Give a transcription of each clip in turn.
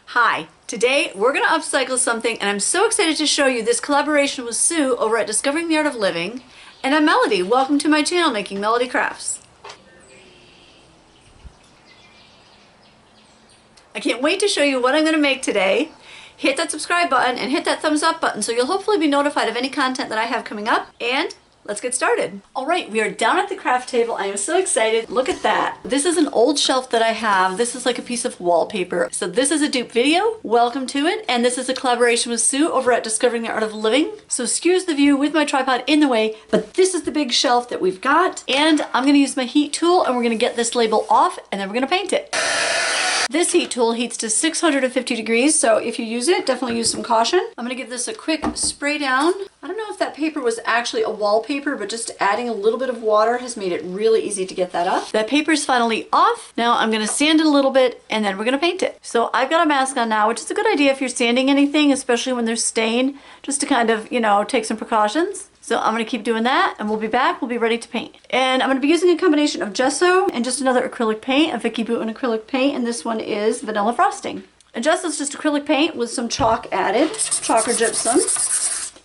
Hi, today we're going to upcycle something and I'm so excited to show you this collaboration with Sue over at Discovering the Art of Living. And I'm Melody. Welcome to my channel, Making Melody Crafts. I can't wait to show you what I'm going to make today. Hit that subscribe button and hit that thumbs up button so you'll hopefully be notified of any content that I have coming up. And let's get started. All right, we are down at the craft table. I am so excited. Look at that. This is an old shelf that I have. This is like a piece of wallpaper. So this is a dupe video. Welcome to it. And this is a collaboration with Sue over at Discovering the Art of Living. So excuse the view with my tripod in the way, but this is the big shelf that we've got. And I'm going to use my heat tool and we're going to get this label off and then we're going to paint it. This heat tool heats to 650 degrees, so if you use it, definitely use some caution. I'm gonna give this a quick spray down. I don't know if that paper was actually a wallpaper, but just adding a little bit of water has made it really easy to get that up. That paper's finally off. Now I'm gonna sand it a little bit and then we're gonna paint it. So I've got a mask on now, which is a good idea if you're sanding anything, especially when there's stain, just to kind of, take some precautions. So I'm going to keep doing that and we'll be back. We'll be ready to paint. And I'm going to be using a combination of gesso and just another acrylic paint, a Vicky Bouton acrylic paint, and this one is vanilla frosting. And gesso is just acrylic paint with some chalk added, chalk or gypsum.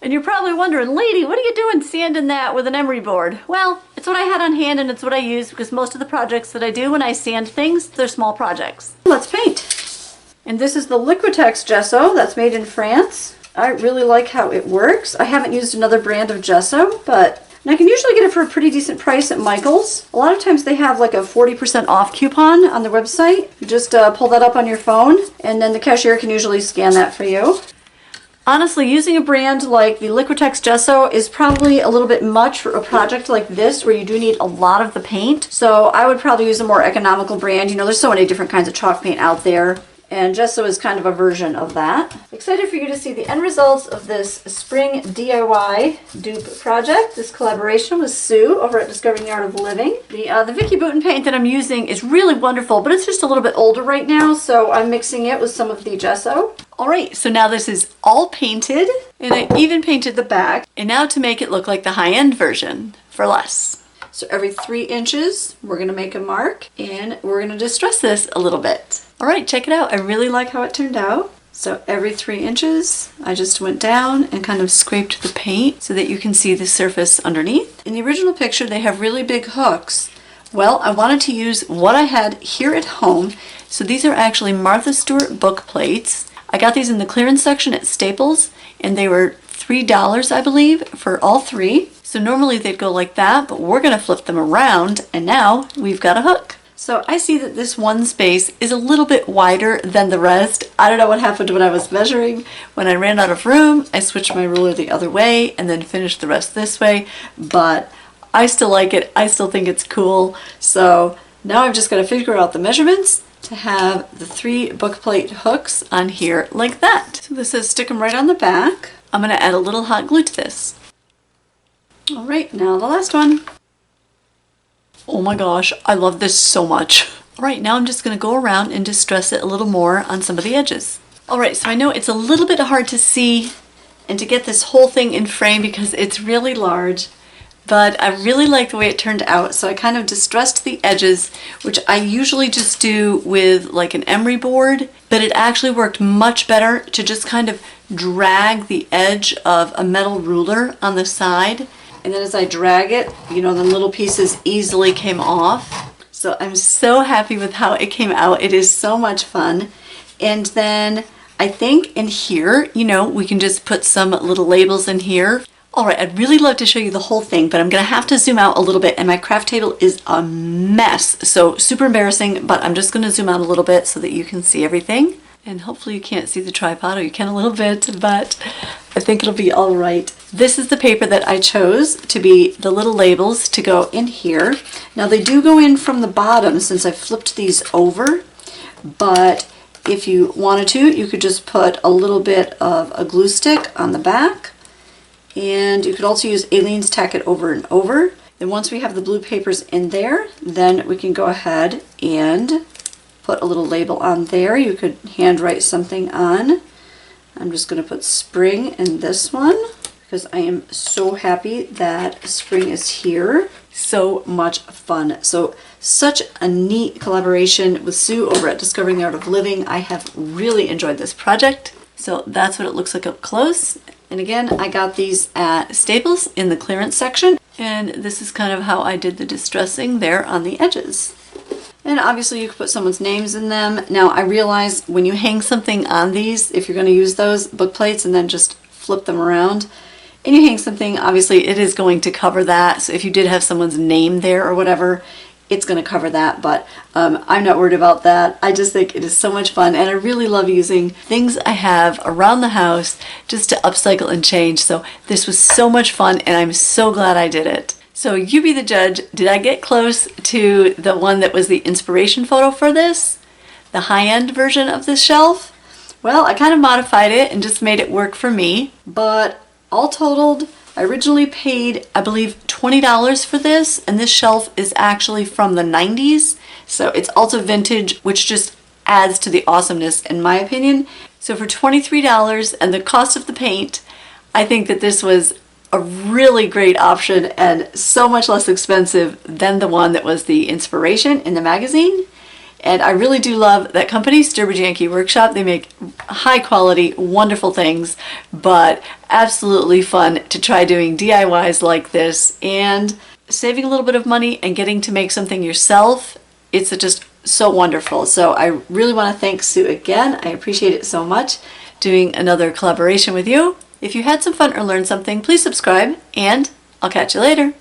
And you're probably wondering, lady, what are you doing sanding that with an emery board? Well, it's what I had on hand and it's what I use because most of the projects that I do when I sand things, they're small projects. Let's paint. And this is the Liquitex gesso that's made in France. I really like how it works. I haven't used another brand of gesso, but I can usually get it for a pretty decent price at Michael's. A lot of times they have like a 40% off coupon on their website. You just pull that up on your phone and then the cashier can usually scan that for you. Honestly, using a brand like the Liquitex gesso is probably a little bit much for a project like this where you do need a lot of the paint. So I would probably use a more economical brand. There's so many different kinds of chalk paint out there. And gesso is kind of a version of that. Excited for you to see the end results of this spring DIY dupe project, this collaboration with Sue over at Discovering the Art of Living. The Vicky Bouton paint that I'm using is really wonderful, but it's just a little bit older right now, so I'm mixing it with some of the gesso. All right, so now this is all painted, and I even painted the back. And now to make it look like the high-end version for less. So every 3 inches, we're gonna make a mark, and we're gonna distress this a little bit. All right, check it out. I really like how it turned out. So every 3 inches, I just went down and kind of scraped the paint so that you can see the surface underneath. In the original picture, they have really big hooks. Well, I wanted to use what I had here at home. So these are actually Martha Stewart book plates. I got these in the clearance section at Staples, and they were $3, I believe, for all 3. So normally they'd go like that, but we're gonna flip them around, and now we've got a hook. So I see that this one space is a little bit wider than the rest. I don't know what happened when I was measuring. When I ran out of room, I switched my ruler the other way and then finished the rest this way, but I still like it. I still think it's cool. So now I've just got to figure out the measurements to have the 3 bookplate hooks on here like that. So this says stick them right on the back. I'm gonna add a little hot glue to this. All right, now the last one. Oh my gosh, I love this so much. All right, now I'm just gonna go around and distress it a little more on some of the edges. All right, so I know it's a little bit hard to see and to get this whole thing in frame because it's really large, but I really like the way it turned out. So I kind of distressed the edges, which I usually just do with like an emery board, but it actually worked much better to just kind of drag the edge of a metal ruler on the side. And then as I drag it, the little pieces easily came off. So I'm so happy with how it came out. It is so much fun. And then I think in here, we can just put some little labels in here. All right, I'd really love to show you the whole thing, but I'm gonna have to zoom out a little bit and my craft table is a mess. So super embarrassing, but I'm just gonna zoom out a little bit so that you can see everything. And hopefully you can't see the tripod, or you can a little bit, but I think it'll be all right. This is the paper that I chose to be the little labels to go in here. Now they do go in from the bottom since I flipped these over, but if you wanted to, you could just put a little bit of a glue stick on the back, and you could also use Aleene's tack it over and over. Then once we have the blue papers in there, then we can go ahead and put a little label on there. You could handwrite something on. I'm just going to put spring in this one. because I am so happy that spring is here. So much fun. So such a neat collaboration with Sue over at Discovering the Art of Living. I have really enjoyed this project. So that's what it looks like up close. And again, I got these at Staples in the clearance section. And this is kind of how I did the distressing there on the edges. And obviously you can put someone's names in them. Now I realize when you hang something on these, if you're going to use those book plates and then just flip them around, and you hang something, obviously it is going to cover that. So if you did have someone's name there or whatever, it's going to cover that, but I'm not worried about that. I just think it is so much fun, and I really love using things I have around the house just to upcycle and change. So this was so much fun, and I'm so glad I did it. So you be the judge. Did I get close to the one that was the inspiration photo for this? The high-end version of this shelf? Well, I kind of modified it and just made it work for me, but all totaled, I originally paid, I believe, $20 for this, and this shelf is actually from the 90s, so it's also vintage, which just adds to the awesomeness in my opinion. So for $23 and the cost of the paint, I think that this was a really great option and so much less expensive than the one that was the inspiration in the magazine. And I really do love that company, Sturbridge Yankee Workshop. They make high quality, wonderful things, but absolutely fun to try doing DIYs like this and saving a little bit of money and getting to make something yourself. It's just so wonderful. So I really want to thank Sue again. I appreciate it so much doing another collaboration with you. If you had some fun or learned something, please subscribe, and I'll catch you later.